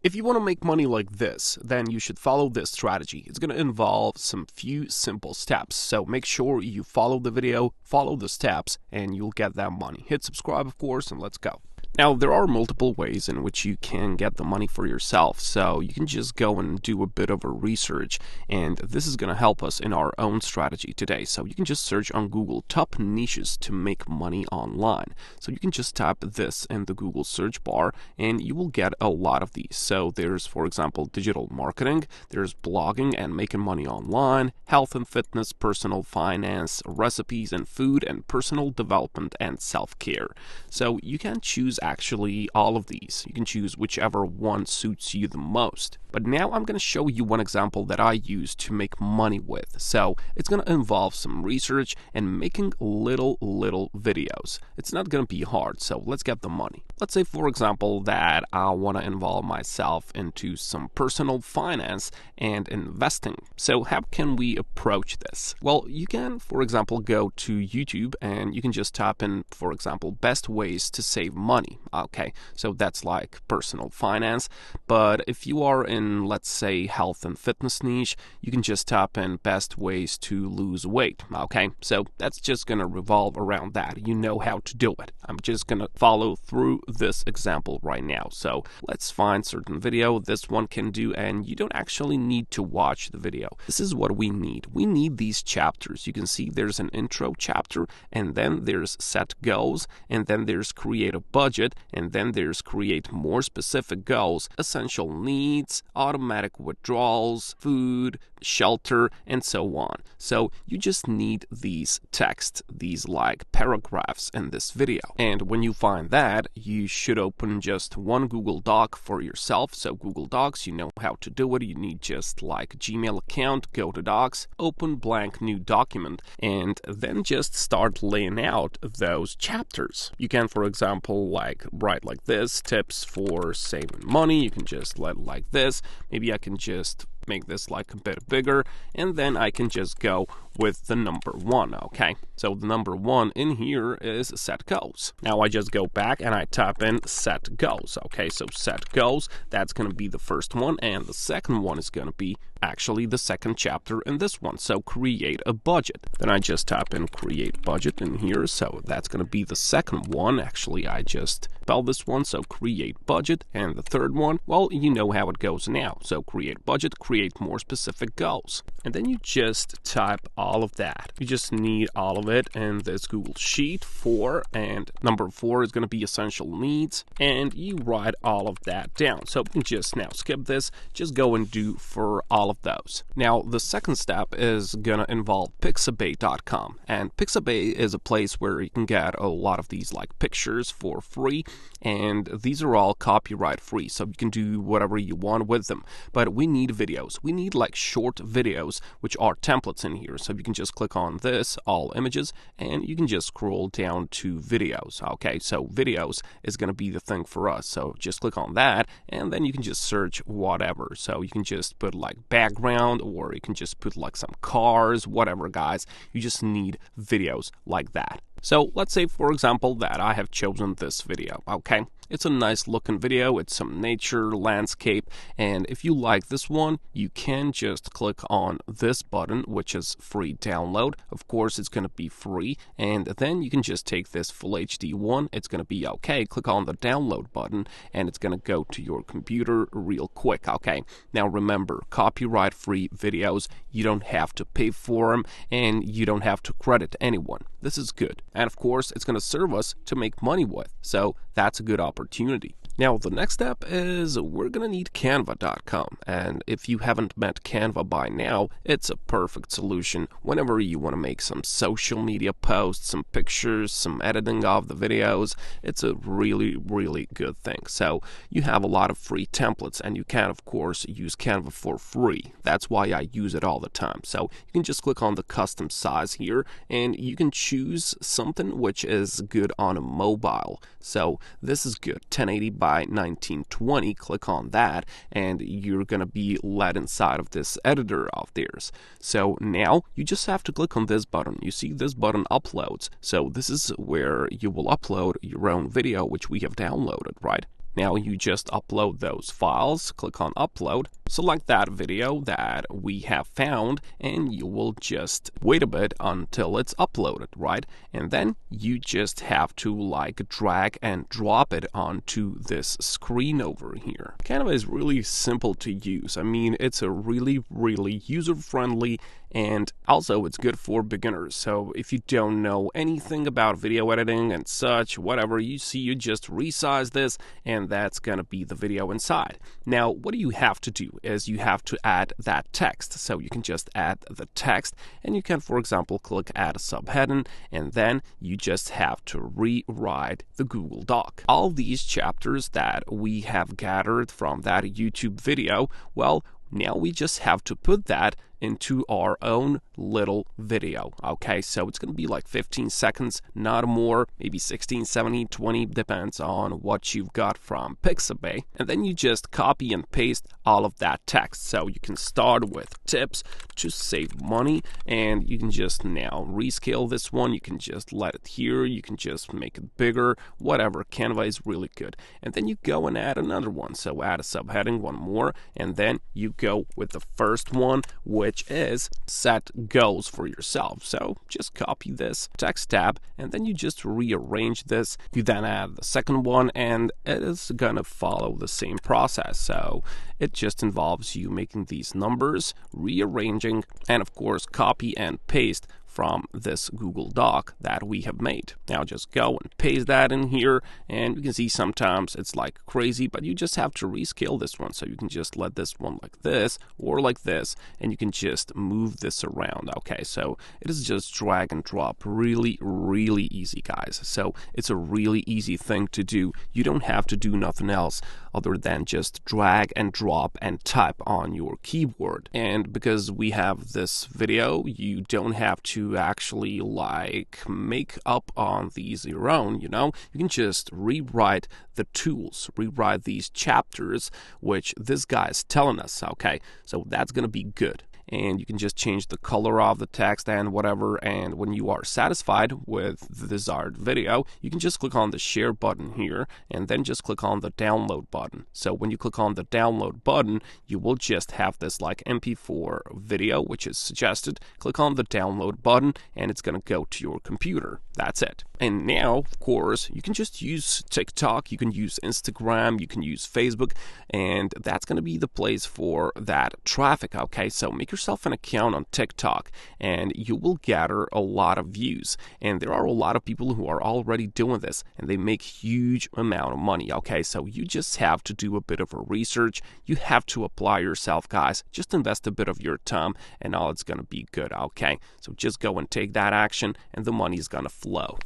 If you want to make money like this, then you should follow this strategy. It's going to involve some few simple steps. So make sure you follow the video, follow the steps, and you'll get that money. Hit subscribe, of course, and let's go. Now, there are multiple ways in which you can get the money for yourself, so you can just go and do a bit of a research, and this is going to help us in our own strategy today. So you can just search on Google top niches to make money online. So you can just type this in the Google search bar, and you will get a lot of these. So there's, for example, digital marketing, there's blogging and making money online, health and fitness, personal finance, recipes and food, and personal development and self-care. So you can choose actually all of these. You can choose whichever one suits you the most. But now I'm going to show you one example that I use to make money with. So it's going to involve some research and making little videos. It's not going to be hard, so let's get the money. Let's say, for example, that I want to involve myself into some personal finance and investing. So how can we approach this? Well, you can, for example, go to YouTube and you can just type in, for example, best ways to save money. Okay, so that's like personal finance. But if you are in, let's say, health and fitness niche, you can just type in best ways to lose weight. Okay, so that's just going to revolve around that. You know how to do it. I'm just going to follow through this example right now. So let's find certain video this one can do, and you don't actually need to watch the video. This is what we need. We need these chapters. You can see there's an intro chapter, and then there's set goals, and then there's create a budget, and then there's create more specific goals, essential needs, automatic withdrawals, food, shelter, and so on. So you just need these text, these like paragraphs in this video. And when you find that, you should open just one Google Doc for yourself. So Google Docs, you know how to do it. You need just like a Gmail account, go to Docs, open blank new document, and then just start laying out those chapters. You can, for example, like write like this, tips for saving money. You can just let it like this. Maybe I can just make this like a bit bigger, and then I can just go with the number 1. Okay, so the number 1 in here is set goals. Now I just go back and I type in set goals. Okay, so set goals, that's going to be the first one, and the second one is going to be actually the second chapter in this one. So create a budget. Then I just type in create budget in here, so that's going to be the second one. Actually, I just spelled this one, so create budget. And the third one, well, you know how it goes now. So create budget, create more specific goals. And then you just type all of that. You just need all of it in this Google Sheet 4, and number 4 is going to be essential needs, and you write all of that down. So you can just now skip this, just go and do for all of those. Now, the second step is going to involve Pixabay.com, and Pixabay is a place where you can get a lot of these like pictures for free, and these are all copyright free, so you can do whatever you want with them. But we need videos. We need like short videos, which are templates in here. So you can just click on this, all images, and you can just scroll down to videos. Okay, so videos is going to be the thing for us. So just click on that, and then you can just search whatever. So you can just put like background, or you can just put like some cars, whatever, guys. You just need videos like that. So let's say, for example, that I have chosen this video. Okay, it's a nice looking video. It's some nature, landscape, and if you like this one, you can just click on this button, which is free download. Of course, it's going to be free, and then you can just take this full HD one. It's going to be okay. Click on the download button, and it's going to go to your computer real quick. Okay, now remember, copyright free videos, you don't have to pay for them, and you don't have to credit anyone. This is good. And of course, it's going to serve us to make money with. So that's a good opportunity. Now, the next step is we're going to need Canva.com. And if you haven't met Canva by now, it's a perfect solution whenever you want to make some social media posts, some pictures, some editing of the videos. It's a really good thing. So you have a lot of free templates, and you can, of course, use Canva for free. That's why I use it all the time. So you can just click on the custom size here, and you can choose something which is good on a mobile. So this is good, 1080 by 1920. Click on that, and you're going to be led inside of this editor of theirs. So now you just have to click on this button. You see this button, uploads. So this is where you will upload your own video, which we have downloaded, right? Now you just upload those files, click on upload, select that video that we have found, and you will just wait a bit until it's uploaded, right? And then you just have to like drag and drop it onto this screen over here. Canva is really simple to use. I mean, it's a really user-friendly, and also it's good for beginners. So if you don't know anything about video editing and such, whatever you see, you just resize this and that's gonna be the video inside. Now what do you have to do is you have to add that text. So you can just add the text, and you can, for example, click add a subheading, and then you just have to rewrite the Google Doc. All these chapters that we have gathered from that YouTube video, well, now we just have to put that into our own little video. Okay, so it's going to be like 15 seconds, not more, maybe 16, 17, 20, depends on what you've got from Pixabay. And then you just copy and paste all of that text. So you can start with tips to save money, and you can just now rescale this one. You can just let it here, you can just make it bigger, whatever. Canva is really good. And then you go and add another one. So add a subheading, one more, and then you go with the first one, which is set goals for yourself. So just copy this text tab, and then you just rearrange this. You then add the second one, and it is gonna follow the same process. So it just involves you making these numbers, rearranging, and of course copy and paste from this Google Doc that we have made. Now just go and paste that in here, and you can see sometimes it's like crazy, but you just have to rescale this one. So you can just let this one like this or like this, and you can just move this around. Okay, so it is just drag and drop. Really easy, guys. So it's a really easy thing to do. You don't have to do nothing else other than just drag and drop and type on your keyboard. And because we have this video, you don't have to actually like make up on these your own, you know. You can just rewrite the tools, rewrite these chapters, which this guy is telling us. Okay, so that's gonna be good. And you can just change the color of the text and whatever. And when you are satisfied with the desired video, you can just click on the share button here, and then just click on the download button. So when you click on the download button, you will just have this like MP4 video, which is suggested. Click on the download button, and it's going to go to your computer. That's it. And now, of course, you can just use TikTok, you can use Instagram, you can use Facebook, and that's going to be the place for that traffic. Okay, so make yourself an account on TikTok, and you will gather a lot of views. And there are a lot of people who are already doing this, and they make huge amount of money. Okay, so you just have to do a bit of a research. You have to apply yourself, guys. Just invest a bit of your time, and all it's going to be good. Okay, so just go and take that action, and the money is going to flow.